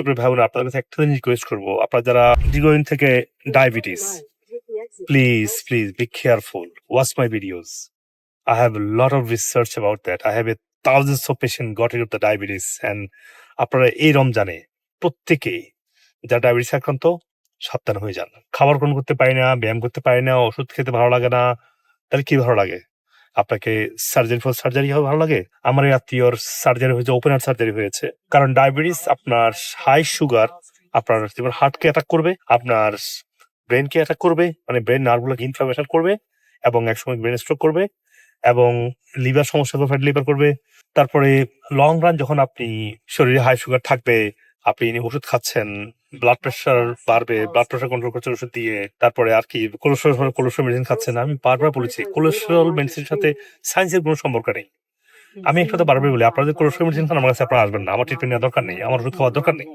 করে ভাই বোন আপনাদের কাছে একটা জিনিস রিকোয়েস্ট করবো, আপনারা যারা দীর্ঘদিন থেকে diabetes, please be careful, watch my videos. I have a lot of research about that. I have a thousands of patients got rid of the diabetes and আপনারা এই রমজানে প্রত্যেকেই যারা ডায়াবেটিস আক্রান্ত সাবধান হয়ে যান। খাবার গ্রহণ করতে পারি না, ব্যায়াম করতে পারি না, ওষুধ খেতে ভালো লাগে না, তাহলে কি ভালো লাগে? আপনাকে সার্জারি হবে ভালো লাগে? আমার এই আত্মীয়র সার্জারি হয়েছে, ওপেন হার্ট সার্জারি হয়েছে। কারণ ডায়াবেটিস আপনার হাই সুগার আপনার যেমন হার্টকে অ্যাটাক করবে, আপনার ব্রেনকে অ্যাটাক করবে, মানে ব্রেন নার্ভগুলোকে ইনফ্লামেশন করবে এবং একসময় ব্রেন স্ট্রোক করবে এবং লিভার সমস্যা করবে, ফ্যাটি লিভার করবে। তারপরে লং রান যখন আপনি শরীরে হাই সুগার থাকবে, আপনি ওষুধ খাচ্ছেন, ব্লাড প্রেশার বাড়বে, ব্লাড প্রেশার কন্ট্রোল করছেন ওষুধ দিয়ে, তারপরে আর কি কোলেস্ট্রল মেডিসিন খাচ্ছেন। আমি বারবার বলেছি কোলেস্ট্রল মেডিসিনের সাথে সায়েন্সের কোনো সম্পর্ক নেই। আমি একটা কথা বারবার বলি, আপনারা যদি কোলেস্ট্রল মেডিসিন খান আমার কাছে আপনারা আসবেন না, আমার ট্রিটমেন্ট নেওয়ার দরকার নেই, আমার ওষুধ খাওয়ার দরকার নেই।